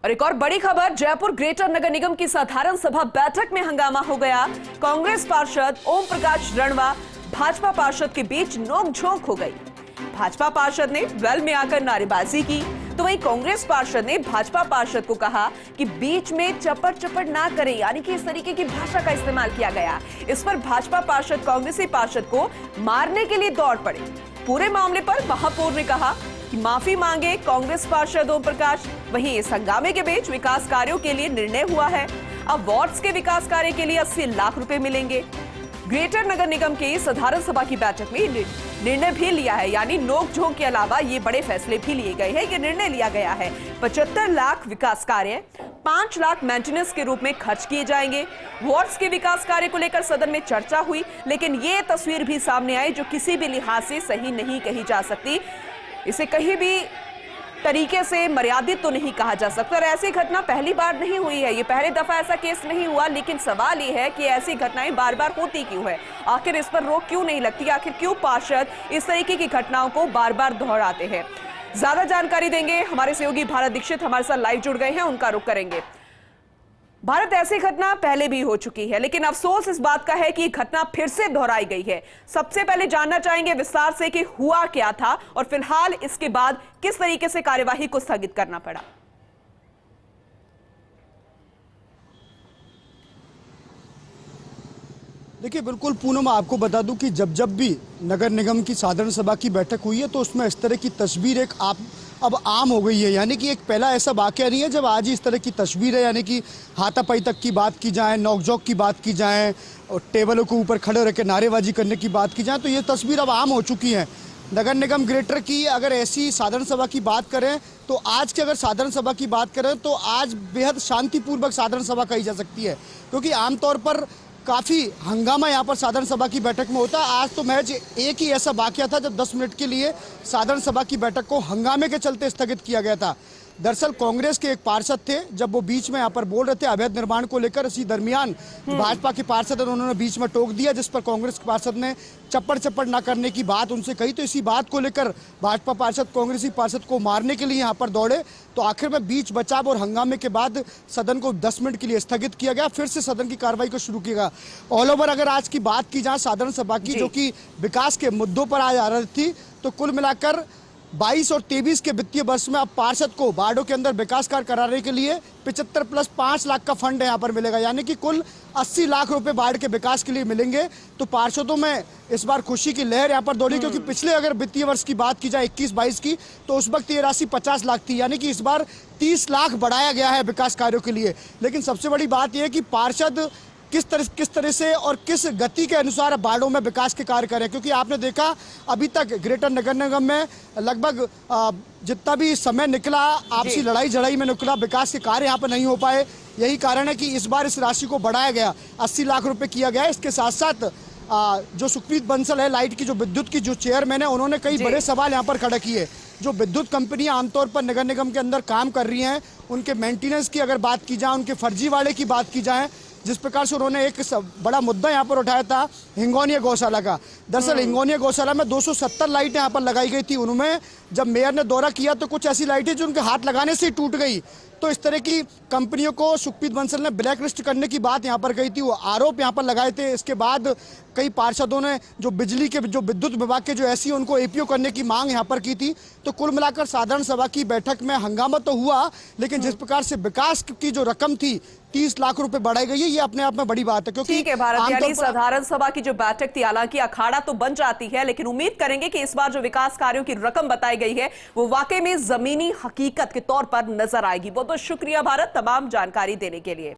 और एक और बड़ी खबर, जयपुर ग्रेटर नगर निगम की साधारण सभा बैठक में हंगामा हो गया। कांग्रेस पार्षद ओम प्रकाश रणवा भाजपा पार्षद के बीच नोकझोंक हो गई। भाजपा पार्षद ने वेल में आकर नारेबाजी की, तो वहीं कांग्रेस पार्षद ने भाजपा पार्षद को कहा कि बीच में चपड़ चपड़ ना करें, यानी कि इस तरीके की भाषा का इस्तेमाल किया गया। इस पर भाजपा पार्षद कांग्रेसी पार्षद को मारने के लिए दौड़ पड़े। पूरे मामले पर महापौर ने कहा कि माफी मांगे कांग्रेस पार्षद ओम प्रकाश। वहीं इस हंगामे के बीच विकास कार्यों के लिए निर्णय हुआ है। अब वार्ड्स के विकास कार्य के लिए 80 लाख रुपए मिलेंगे। ग्रेटर नगर निगम की साधारण सभा की बैठक में निर्णय भी लिया है, यानी नोकझोंक के अलावा ये बड़े फैसले भी लिए गए हैं। ये निर्णय लिया गया है 75 लाख विकास कार्य, 5 लाख मेंटेनेंस के रूप में खर्च किए जाएंगे। वार्ड्स के विकास कार्य को लेकर सदन में चर्चा हुई, लेकिन ये तस्वीर भी सामने आई जो किसी भी लिहाज से सही नहीं कही जा सकती। इसे कहीं भी तरीके से मर्यादित तो नहीं कहा जा सकता। और ऐसी घटना पहली बार नहीं हुई है, ये पहली दफा ऐसा केस नहीं हुआ। लेकिन सवाल ये है कि ऐसी घटनाएं बार बार होती क्यों है, आखिर इस पर रोक क्यों नहीं लगती, आखिर क्यों पार्षद इस तरीके की घटनाओं को बार बार दोहराते हैं। ज्यादा जानकारी देंगे हमारे सहयोगी भारत दीक्षित, हमारे साथ लाइव जुड़ गए हैं, उनका रुख करेंगे। भारत, ऐसी घटना पहले भी हो चुकी है, लेकिन अफसोस इस बात का है कि घटना फिर से दोहराई गई है। सबसे पहले जानना चाहेंगे विस्तार से कि हुआ क्या था और फिलहाल इसके बाद किस तरीके से कार्यवाही को स्थगित करना पड़ा। देखिए, बिल्कुल पूनम, आपको बता दूं कि जब भी नगर निगम की साधारण सभा की बैठक हुई है तो उसमें इस तरह की तस्वीर अब आम हो गई है। यानी कि एक पहला ऐसा वाकया नहीं है जब आज ही इस तरह की तस्वीर है, यानी कि हाथापाई तक की बात की जाए, नोकझोंक की बात की जाए और टेबलों के ऊपर खड़े रहकर नारेबाजी करने की बात की जाए, तो ये तस्वीर अब आम हो चुकी है। नगर निगम ग्रेटर की अगर ऐसी साधारण सभा की बात करें तो आज की अगर साधारण सभा की बात करें तो आज बेहद शांतिपूर्वक साधारण सभा कही जा सकती है, क्योंकि आमतौर पर काफ़ी हंगामा यहाँ पर साधारण सभा की बैठक में होता है। आज तो महज एक ही ऐसा वाकया था जब 10 मिनट के लिए साधारण सभा की बैठक को हंगामे के चलते स्थगित किया गया था। दरअसल कांग्रेस के एक पार्षद थे, जब वो बीच में यहाँ पर बोल रहे थे अवैध निर्माण को लेकर, इसी दरमियान भाजपा के पार्षद उन्होंने बीच में टोक दिया, जिस पर कांग्रेस के पार्षद ने चप्पड़ चप्पड़ ना करने की बात उनसे कही। तो इसी बात को लेकर भाजपा पार्षद कांग्रेसी पार्षद को मारने के लिए यहाँ पर दौड़े, तो आखिर में बीच बचाव और हंगामे के बाद सदन को 10 मिनट के लिए स्थगित किया गया। फिर से सदन की कार्रवाई को शुरू किया गया। ऑल ओवर अगर आज की बात की जाए साधारण सभा की, जो कि विकास के मुद्दों पर आज आ रही थी, तो कुल मिलाकर 22 और 23 के वित्तीय वर्ष में अब पार्षद को वार्डों के अंदर विकास कार्य कराने के लिए 75 प्लस 5 लाख का फंड यहाँ पर मिलेगा, यानी कि कुल 80 लाख रुपए वार्ड के विकास के लिए मिलेंगे। तो पार्षदों में इस बार खुशी की लहर यहाँ पर दौड़ी, क्योंकि पिछले अगर वित्तीय वर्ष की बात की जाए 21-22 की, तो उस वक्त ये राशि 50 लाख थी, यानी कि इस बार 30 लाख बढ़ाया गया है विकास कार्यों के लिए। लेकिन सबसे बड़ी बात यह है कि पार्षद किस तरह से और किस गति के अनुसार वार्डों में विकास के कार्य करें, क्योंकि आपने देखा अभी तक ग्रेटर नगर निगम में लगभग जितना भी समय निकला आपसी लड़ाई झड़ाई में निकला, विकास के कार्य यहाँ पर नहीं हो पाए। यही कारण है कि इस बार इस राशि को बढ़ाया गया, 80 लाख रुपए किया गया। इसके साथ साथ जो सुखप्रीत बंसल है, लाइट की जो विद्युत की जो चेयरमैन है, उन्होंने कई बड़े सवाल यहाँ पर खड़े किए। जो विद्युत कंपनियां आमतौर पर नगर निगम के अंदर काम कर रही हैं, उनके मेंटेनेंस की अगर बात की जाए, उनके फर्जीवाड़े की बात की जाए, जिस प्रकार से उन्होंने एक बड़ा मुद्दा यहाँ पर उठाया था हिंगोनिया गौशाला का। दरअसल हिंगोनिया गौशाला में 270 लाइटें यहाँ पर लगाई गई थी। उनमें जब मेयर ने दौरा किया तो कुछ ऐसी लाइटें जो उनके हाथ लगाने से ही टूट गई। तो इस तरह की कंपनियों को सुखप्रीत बंसल ने ब्लैक लिस्ट करने की बात यहाँ पर कही थी, वो आरोप यहाँ पर लगाए थे। इसके बाद कई पार्षदों ने जो बिजली के जो विद्युत विभाग के जो ऐसी उनको एपीओ करने की मांग यहाँ पर की थी। तो कुल मिलाकर साधारण सभा की बैठक में हंगामा तो हुआ, लेकिन जिस प्रकार से विकास की जो रकम थी 30 लाख रुपए बढ़ाई गई है, ये अपने आप में बड़ी बात है। क्योंकि ठीक है भारत, यानी साधारण सभा की जो बैठक थी, हालांकि अखाड़ा तो बन जाती है, लेकिन उम्मीद करेंगे कि इस बार जो विकास कार्यों की रकम बताई गई है वो वाकई में जमीनी हकीकत के तौर पर नजर आएगी। बहुत बहुत शुक्रिया भारत, तमाम जानकारी देने के लिए।